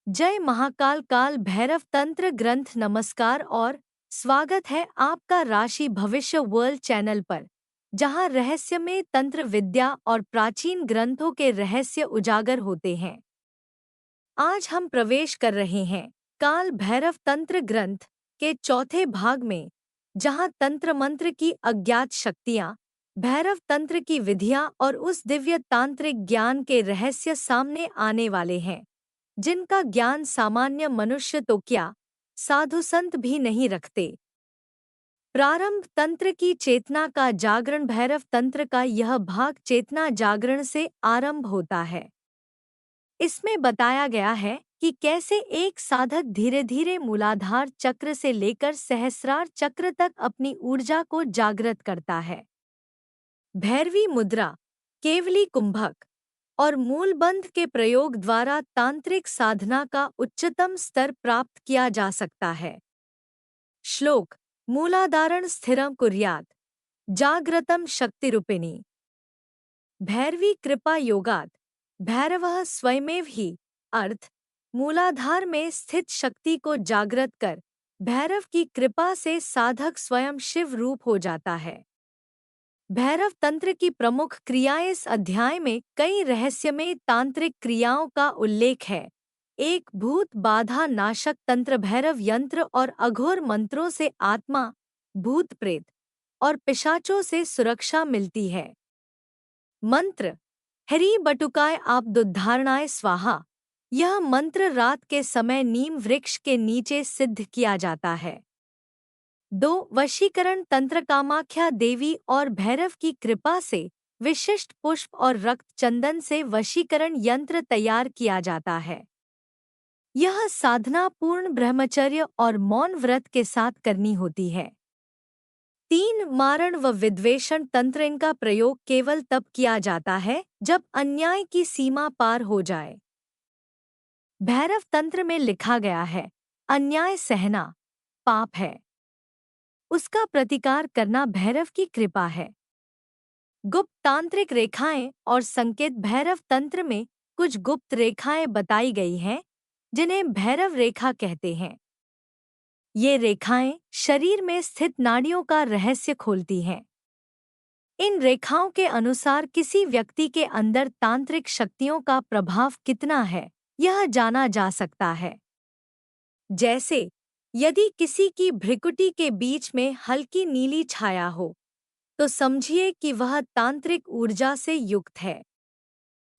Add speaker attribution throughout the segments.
Speaker 1: जय महाकाल काल भैरव तंत्र ग्रंथ। नमस्कार और स्वागत है आपका राशि भविष्य वर्ल्ड चैनल पर, जहां रहस्यमय तंत्र विद्या और प्राचीन ग्रंथों के रहस्य उजागर होते हैं। आज हम प्रवेश कर रहे हैं काल भैरव तंत्र ग्रंथ के चौथे भाग में, जहां तंत्र मंत्र की अज्ञात शक्तियां, भैरव तंत्र की विधियां और उस दिव्य तांत्रिक ज्ञान के रहस्य सामने आने वाले हैं जिनका ज्ञान सामान्य मनुष्य तो क्या, साधु संत भी नहीं रखते। प्रारंभ तंत्र की चेतना का जागरण। भैरव तंत्र का यह भाग चेतना जागरण से आरंभ होता है। इसमें बताया गया है कि कैसे एक साधक धीरे धीरे मूलाधार चक्र से लेकर सहस्रार चक्र तक अपनी ऊर्जा को जागृत करता है। भैरवी मुद्रा, केवली कुंभक और मूलबंध के प्रयोग द्वारा तांत्रिक साधना का उच्चतम स्तर प्राप्त किया जा सकता है। श्लोक: मूलाधारण स्थिरं कुर्यात् जाग्रतं शक्तिरूपिणी। भैरवी कृपा योगात् भैरवः स्वयमेव ही। अर्थ: मूलाधार में स्थित शक्ति को जागृत कर भैरव की कृपा से साधक स्वयं शिव रूप हो जाता है। भैरव तंत्र की प्रमुख क्रियाएं। इस अध्याय में कई रहस्यमय तांत्रिक क्रियाओं का उल्लेख है। एक भूत बाधा नाशक तंत्र। भैरव यंत्र और अघोर मंत्रों से आत्मा, भूत प्रेत और पिशाचों से सुरक्षा मिलती है। मंत्र: हरि बटुकाय आपदुद्धारणाय स्वाहा। यह मंत्र रात के समय नीम वृक्ष के नीचे सिद्ध किया जाता है। 2. वशीकरण तंत्र। कामाख्या देवी और भैरव की कृपा से विशिष्ट पुष्प और रक्त चंदन से वशीकरण यंत्र तैयार किया जाता है। यह साधना पूर्ण ब्रह्मचर्य और मौन व्रत के साथ करनी होती है। 3. मारण व विद्वेषण तंत्र। इनका प्रयोग केवल तब किया जाता है जब अन्याय की सीमा पार हो जाए। भैरव तंत्र में लिखा गया है, अन्याय सहना पाप है, उसका प्रतिकार करना भैरव की कृपा है। गुप्त तांत्रिक रेखाएं और संकेत। भैरव तंत्र में कुछ गुप्त रेखाएं बताई गई हैं जिन्हें भैरव रेखा कहते हैं। ये रेखाएं शरीर में स्थित नाड़ियों का रहस्य खोलती हैं। इन रेखाओं के अनुसार किसी व्यक्ति के अंदर तांत्रिक शक्तियों का प्रभाव कितना है, यह जाना जा सकता है। जैसे यदि किसी की भ्रिकुटी के बीच में हल्की नीली छाया हो, तो समझिए कि वह तांत्रिक ऊर्जा से युक्त है।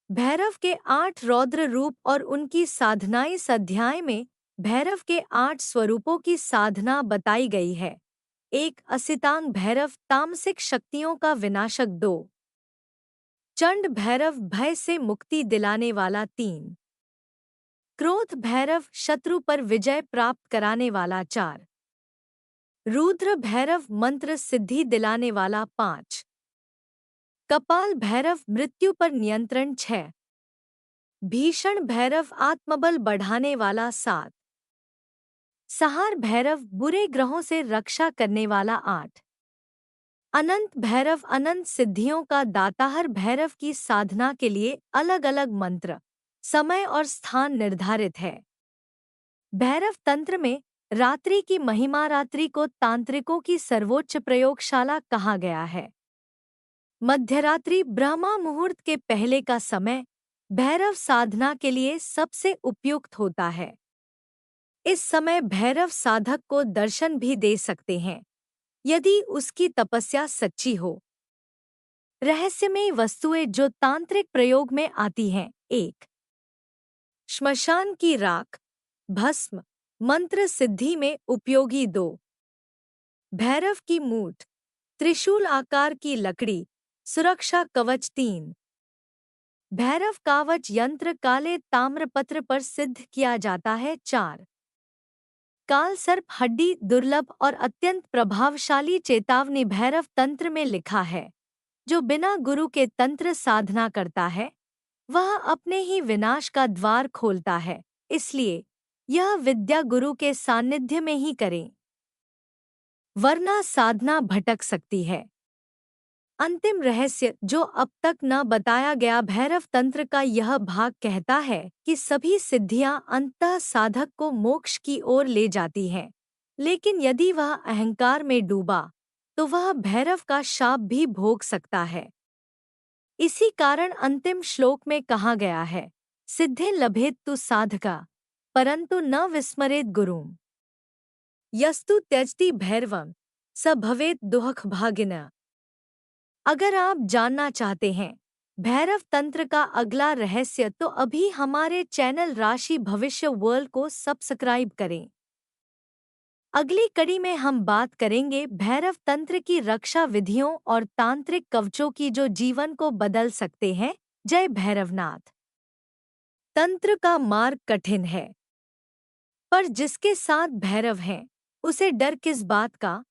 Speaker 1: भैरव के 8 रौद्र रूप और उनकी साधना। इस अध्याय में भैरव के 8 स्वरूपों की साधना बताई गई है। 1. असितांग भैरव, तामसिक शक्तियों का विनाशक। 2. चंड भैरव, भय से मुक्ति दिलाने वाला। 3. क्रोध भैरव, शत्रु पर विजय प्राप्त कराने वाला। 4. रुद्र भैरव, मंत्र सिद्धि दिलाने वाला। 5. कपाल भैरव, मृत्यु पर नियंत्रण। 6. भीषण भैरव, आत्मबल बढ़ाने वाला। 7. सहार भैरव, बुरे ग्रहों से रक्षा करने वाला। 8. अनंत भैरव, अनंत सिद्धियों का दाताहर। भैरव की साधना के लिए अलग अलग मंत्र, समय और स्थान निर्धारित है। भैरव तंत्र में रात्रि की महिमा। रात्रि को तांत्रिकों की सर्वोच्च प्रयोगशाला कहा गया है। मध्यरात्रि, ब्रह्मा मुहूर्त के पहले का समय भैरव साधना के लिए सबसे उपयुक्त होता है। इस समय भैरव साधक को दर्शन भी दे सकते हैं यदि उसकी तपस्या सच्ची हो। रहस्यमय वस्तुएं जो तांत्रिक प्रयोग में आती हैं। 1. श्मशान की राख, भस्म, मंत्र सिद्धि में उपयोगी। 2. भैरव की मूठ, त्रिशूल आकार की लकड़ी, सुरक्षा कवच। 3. भैरव कावच यंत्र, काले ताम्रपत्र पर सिद्ध किया जाता है। 4. काल सर्प हड्डी, दुर्लभ और अत्यंत प्रभावशाली चेतावनी। भैरव तंत्र में लिखा है, जो बिना गुरु के तंत्र साधना करता है वह अपने ही विनाश का द्वार खोलता है, इसलिए यह विद्या गुरु के सानिध्य में ही करें, वरना साधना भटक सकती है। अंतिम रहस्य जो अब तक न बताया गया भैरव तंत्र का यह भाग कहता है कि सभी सिद्धियां अंततः साधक को मोक्ष की ओर ले जाती हैं, लेकिन यदि वह अहंकार में डूबा तो वह भैरव का शाप भी भोग सकता है। इसी कारण अंतिम श्लोक में कहा गया है, सिद्धि लभेत तु साधका परंतु न विस्मरेत गुरुम यस्तु त्यजति भैरवम स भवेत दुःख भागिन। अगर आप जानना चाहते हैं भैरव तंत्र का अगला रहस्य तो अभी हमारे चैनल राशि भविष्य वर्ल्ड को सब्सक्राइब करें। अगली कड़ी में हम बात करेंगे भैरव तंत्र की रक्षा विधियों और तांत्रिक कवचों की जो जीवन को बदल सकते हैं। जय भैरवनाथ। तंत्र का मार्ग कठिन है, पर जिसके साथ भैरव हैं उसे डर किस बात का।